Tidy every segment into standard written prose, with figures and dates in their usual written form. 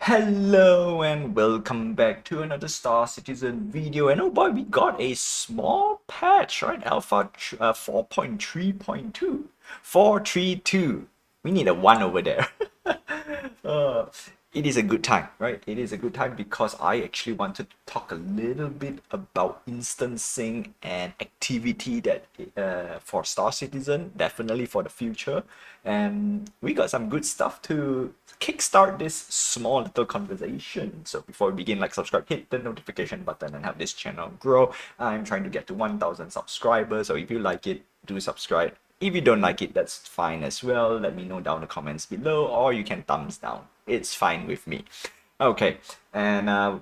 Hello and welcome back to another Star Citizen video. And oh boy, we got a small patch, right? Alpha 4.3.2. 432. We need a 1 over there. uh, it is a good time, right? It is a good time because I actually wanted to talk a little bit about instancing and activity that for Star Citizen, definitely for the future. And we got some good stuff to kickstart this small little conversation. So before we begin, like, subscribe, hit the notification button and help this channel grow. I'm trying to get to 1,000 subscribers. So if you like it, do subscribe. If you don't like it, that's fine as well. Let me know down in the comments below, or you can thumbs down. It's fine with me. Okay, and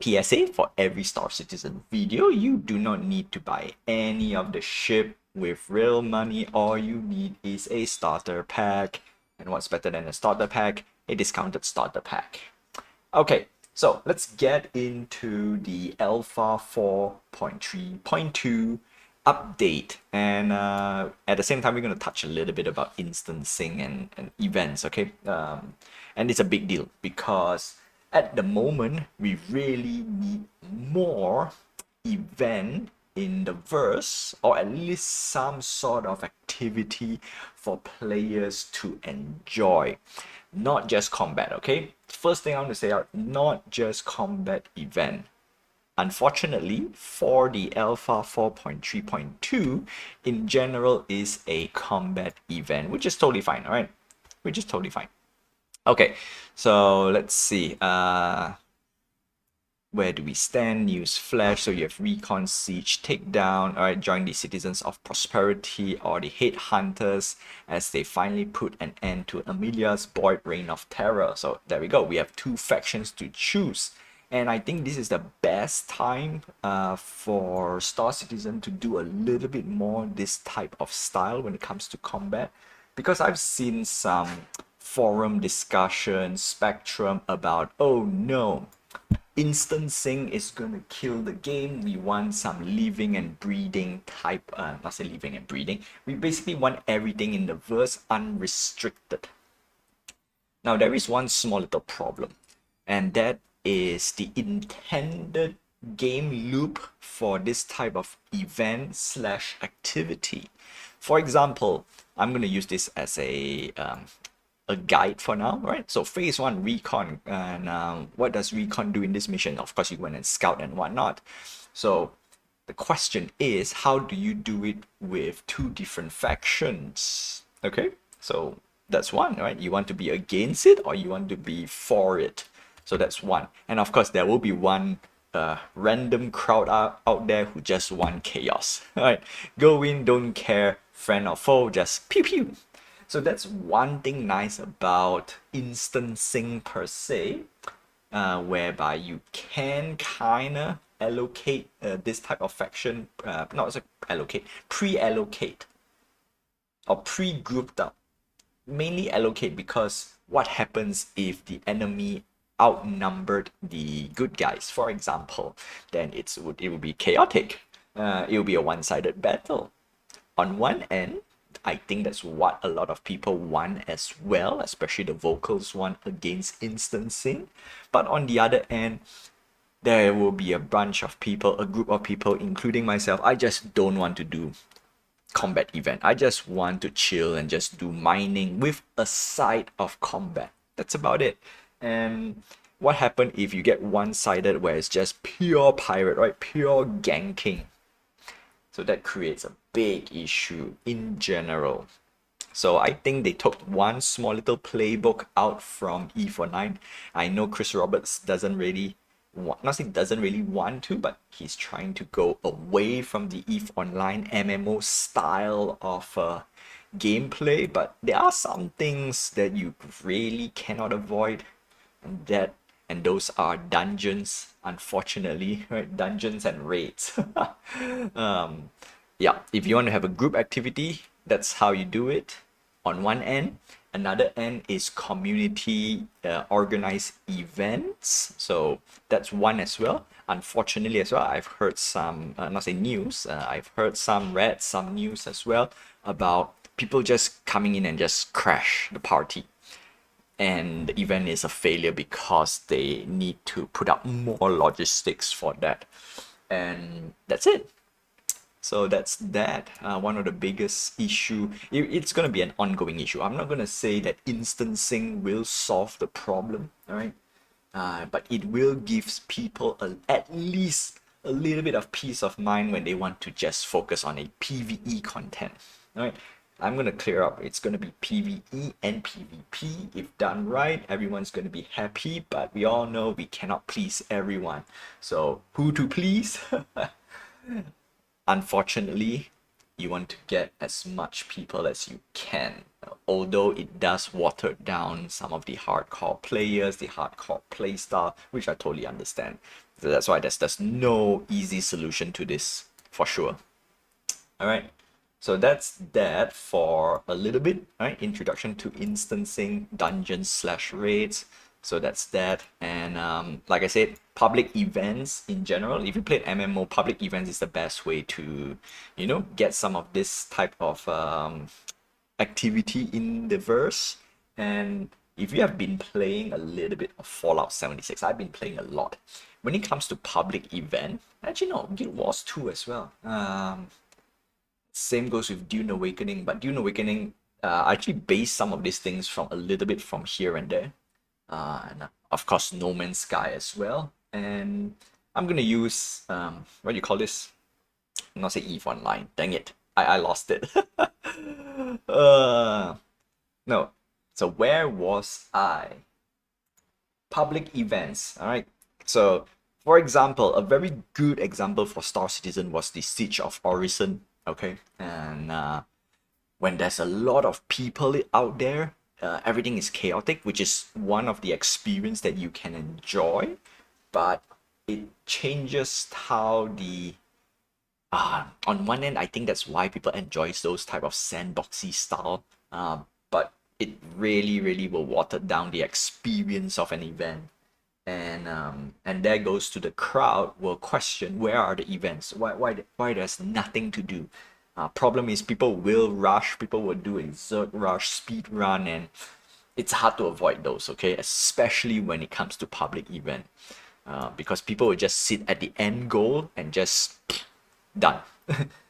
PSA, for every Star Citizen video, you do not need to buy any of the ship with real money. All you need is a starter pack. And what's better than a starter pack? A discounted starter pack. Okay, so let's get into the Alpha 4.3.2 update. And at the same time, we're going to touch a little bit about instancing and events, okay? And it's a big deal because at the moment, we really need more event in the verse, or at least some sort of activity for players to enjoy. Not just combat, okay? First thing I want to say out, not just combat event. Unfortunately, for the Alpha 4.3.2, in general is a combat event, which is totally fine, all right? Which is totally fine. Okay, so let's see. Where do we stand? News flash. So you have recon, siege, takedown. All right, join the citizens of prosperity or the headhunters as they finally put an end to Amelia's void reign of terror. So there we go. We have two factions to choose. And I think this is the best time for Star Citizen to do a little bit more this type of style when it comes to combat. Because I've seen some forum discussion spectrum about, oh no, instancing is going to kill the game. We want some living and breathing type, not say living and breathing. We basically want everything in the verse unrestricted. Now, there is one small little problem, and that is the intended game loop for this type of event slash activity. For example, I'm going to use this as a guide for now, right? So phase 1 recon, and what does recon do in this mission? Of course, you went and scout and whatnot. So the question is, how do you do it with two different factions? Okay, so that's one, right? You want to be against it or you want to be for it. So that's one. And of course, there will be one random crowd out there who just want chaos. All right, go in, don't care, friend or foe, just pew pew. So that's one thing nice about instancing per se, whereby you can kind of allocate this type of faction, not allocate, pre-allocate or pre-grouped up. Mainly allocate because what happens if the enemy outnumbered the good guys, for example, then it would be chaotic. It will be a one-sided battle. On one end, I think that's what a lot of people want as well, especially the vocals one against instancing. But on the other end, there will be a bunch of people, a group of people, including myself. I just don't want to do combat event. I just want to chill and just do mining with a side of combat. That's about it. And what happens if you get one-sided where it's just pure pirate, right? Pure ganking. So that creates a big issue in general. So I think they took one small little playbook out from E49. I know Chris Roberts doesn't really want, not saying doesn't really want to, but he's trying to go away from the EVE Online MMO style of gameplay. But there are some things that you really cannot avoid, and those are dungeons, unfortunately, right? Dungeons and raids. Yeah, if you want to have a group activity, that's how you do it on one end. Another end is community organized events. So that's one as well. Unfortunately as well, I've heard some, not say news, I've heard some, read some news as well about people just coming in and just crash the party. and the event is a failure because they need to put up more logistics for that. And that's it. So that's that. One of the biggest issue. It's going to be an ongoing issue. I'm not going to say that instancing will solve the problem, all right? But it will give people at least a little bit of peace of mind when they want to just focus on a PvE content, all right? I'm going to clear up. It's going to be PvE and PvP. If done right, everyone's going to be happy, but we all know we cannot please everyone. So who to please? Unfortunately, you want to get as much people as you can. Although it does water down some of the hardcore players, the hardcore playstyle, which I totally understand. So that's why there's no easy solution to this, for sure. Alright, so that's that for a little bit, right? Introduction to instancing, dungeons slash raids. So that's that. And like I said, public events in general, if you play MMO, public events is the best way to, get some of this type of activity in the verse. And if you have been playing a little bit of Fallout 76, I've been playing a lot. When it comes to public event, actually no, Guild Wars 2 as well. Same goes with Dune Awakening, but Dune Awakening I actually based some of these things from a little bit from here and there. And of course No Man's Sky as well. And I'm gonna use what do you call this? Not say EVE Online. Dang it, I lost it. No. So where was I? Public events. All right. So for example, a very good example for Star Citizen was the Siege of Orison. Okay, and when there's a lot of people out there, everything is chaotic, which is one of the experience that you can enjoy, but it changes how the on one end, I think that's why people enjoy those type of sandboxy style, but it really, really will water down the experience of an event. And there goes to the crowd will question where are the events, why there's nothing to do. Problem is people will rush, people will do a Zerg rush, speed run, and it's hard to avoid those, okay, especially when it comes to public event, because people will just sit at the end goal and just done.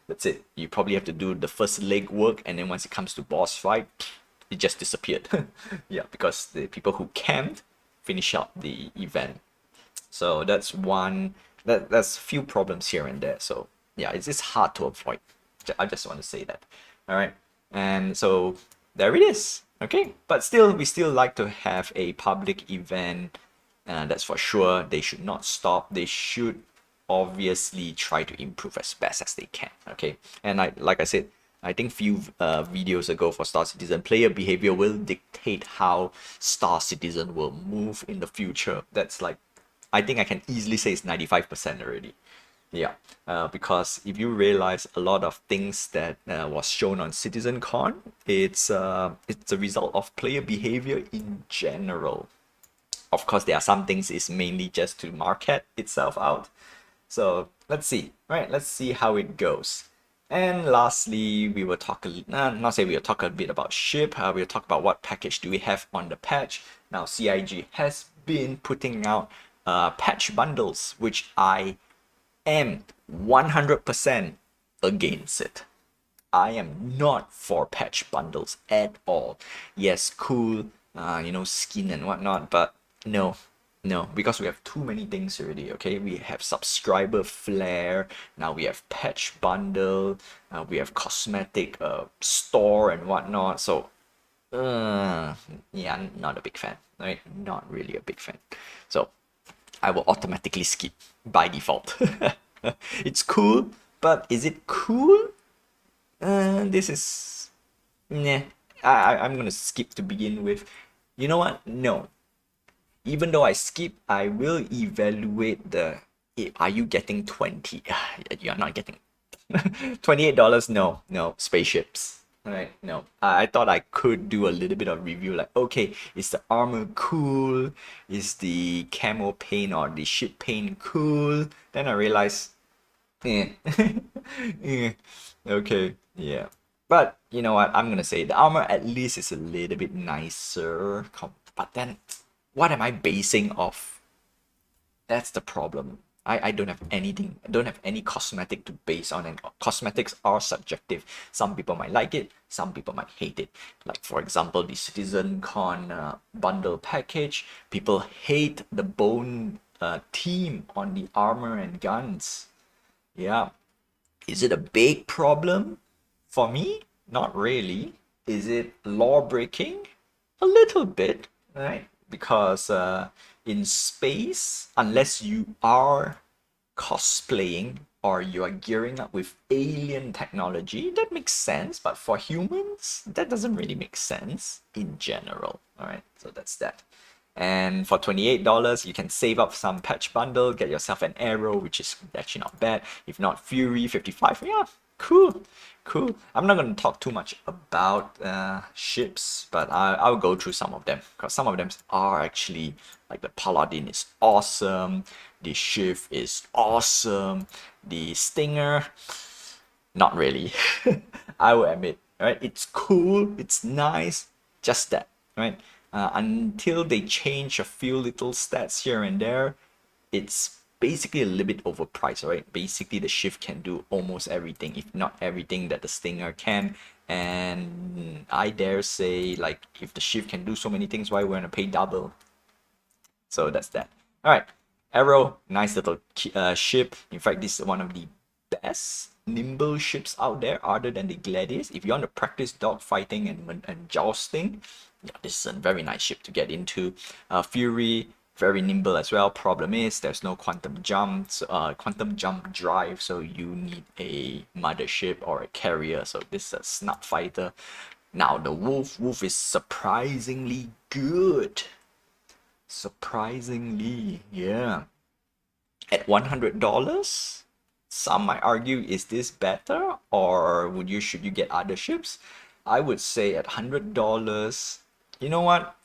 That's it. You probably have to do the first leg work, and then once it comes to boss fight, it just disappeared. Yeah, because the people who camped finish up the event. So that's one. That's a few problems here and there. So yeah, it's just hard to avoid. I just want to say that. All right, and so there it is. Okay, but still, we still like to have a public event. That's for sure. They should not stop. They should obviously try to improve as best as they can. Okay, and like I said, I think few videos ago for Star Citizen, player behavior will dictate how Star Citizen will move in the future. That's like, I think I can easily say it's 95% already. Yeah, because if you realize a lot of things that was shown on CitizenCon, it's a result of player behavior in general. Of course, there are some things is mainly just to market itself out. So let's see, right? Let's see how it goes. And lastly, we will talk we'll talk a bit about ship. We'll talk about what package do we have on the patch. Now, CIG has been putting out patch bundles, which I am 100% against it. I am not for patch bundles at all. Yes, cool, skin and whatnot, but no, because we have too many things already. Okay, we have subscriber flare, now we have patch bundle, we have cosmetic store and whatnot. So yeah, not a big fan, right? Not really a big fan. So I will automatically skip by default. It's cool, but is it cool? This is nah. I'm gonna skip to begin with. You know what? No. Even though I skip, I will evaluate the. Are you getting 20? You're not getting $28. No, spaceships. Alright, no. I thought I could do a little bit of review, like, okay, is the armor cool? Is the camo paint or the ship paint cool? Then I realized, eh. Eh. Okay, yeah. But you know what? I'm gonna say the armor at least is a little bit nicer But then, what am I basing off? That's the problem. I don't have anything. I don't have any cosmetic to base on, and cosmetics are subjective. Some people might like it, some people might hate it. Like for example, the CitizenCon bundle package. People hate the bone theme on the armor and guns. Yeah. Is it a big problem? For me, not really. Is it law breaking? A little bit, right? Because in space, unless you are cosplaying or you are gearing up with alien technology, that makes sense. But for humans, that doesn't really make sense in general. All right, so that's that. And for $28, you can save up some patch bundle, get yourself an arrow, which is actually not bad. If not, Fury 55. Yeah, cool, cool. I'm not going to talk too much about ships, but I'll go through some of them because some of them are actually like the Paladin is awesome, the Shiv is awesome, the Stinger, not really. I will admit, right? It's cool, it's nice, just that, right? Until they change a few little stats here and there, it's basically a little bit overpriced, right? Basically, the Shift can do almost everything, if not everything that the Stinger can. And I dare say, like, if the Shift can do so many things, why we're gonna pay double? So that's that. All right, Arrow, nice little ship. In fact, this is one of the best nimble ships out there, other than the Gladius. If you want to practice dogfighting and jousting, yeah, this is a very nice ship to get into. Fury, very nimble as well. Problem is there's no quantum jump drive, so you need a mothership or a carrier. So this is a snub fighter. Now the Wolf is surprisingly good. Surprisingly, yeah. At $100, some might argue, is this better or should you get other ships? I would say at $100, you know what?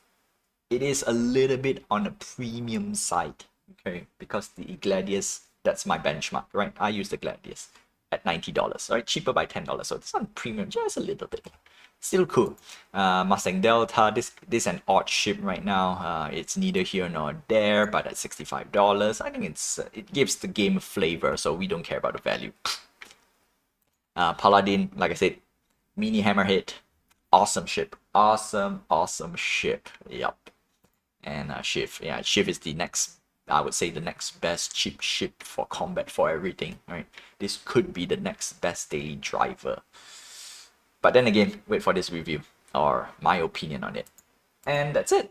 It is a little bit on the premium side, okay? Because the Gladius, that's my benchmark, right? I use the Gladius at $90, right? Cheaper by $10. So it's on premium just a little bit. Still cool. Mustang Delta, this an odd ship right now. It's neither here nor there, but at $65, I think it gives the game flavor, so we don't care about the value. Paladin, like I said, mini hammerhead, awesome ship, awesome ship. Yup. And Shiv, yeah, Shiv is the next, I would say, the next best cheap ship for combat for everything, right? This could be the next best daily driver. But then again, wait for this review or my opinion on it. And that's it.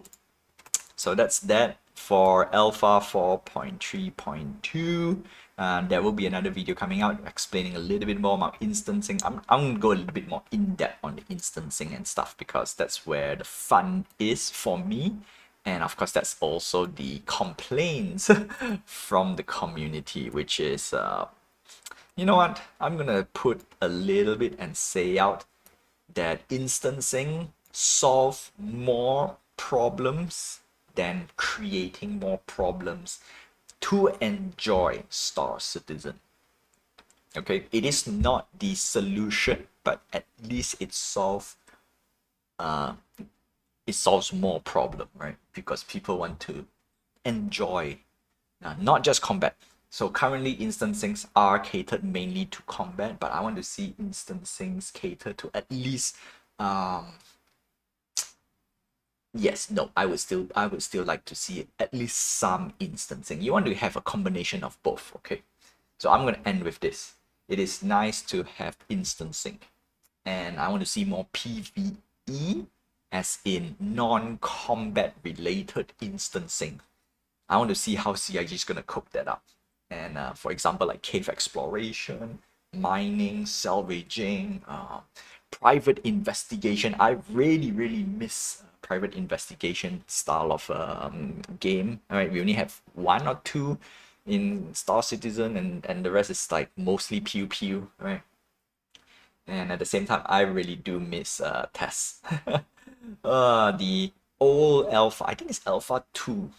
So that's that for Alpha 4.3.2. There will be another video coming out explaining a little bit more about instancing. I'm going to go a little bit more in-depth on the instancing and stuff because that's where the fun is for me. And of course, that's also the complaints from the community, which is, you know what? I'm going to put a little bit and say out that instancing solve more problems than creating more problems to enjoy Star Citizen. Okay, it is not the solution, but at least it solves more problem, right? Because people want to enjoy not just combat. So currently instancings are catered mainly to combat, but I want to see instancings cater to at least yes, no, I would still like to see at least some instancing. You want to have a combination of both, okay? So I'm going to end with this. It is nice to have instancing, and I want to see more PvE, as in non-combat related instancing. I want to see how CIG is going to cook that up. And for example, like cave exploration, mining, salvaging, private investigation. I really miss private investigation style of game. All right, we only have one or two in Star Citizen, and the rest is like mostly pew pew, right? And at the same time, I really do miss tests. The old Alpha, I think it's Alpha 2.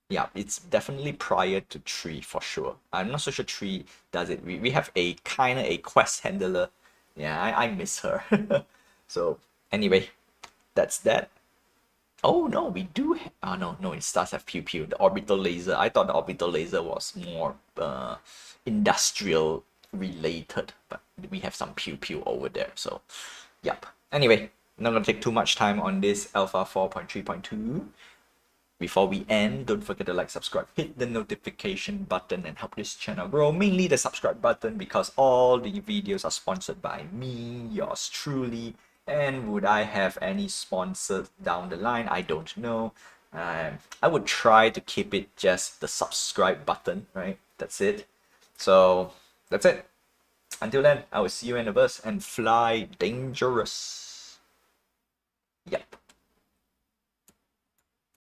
Yeah, it's definitely prior to 3 for sure. I'm not so sure 3 does it. We have a kind of a quest handler. Yeah, I miss her. So anyway, that's that. Oh no, we do. Oh no, it starts have pew pew. The orbital laser. I thought the orbital laser was more industrial related, but we have some pew pew over there. So, yep. Anyway, not gonna take too much time on this Alpha 4.3.2. Before we end, don't forget to like, subscribe, hit the notification button, and help this channel grow. Mainly the subscribe button, because all the videos are sponsored by me, yours truly. And would I have any sponsors down the line? I don't know. I would try to keep it just the subscribe button, right? That's it. So that's it. Until then, I will see you in the verse and fly dangerous. Yep.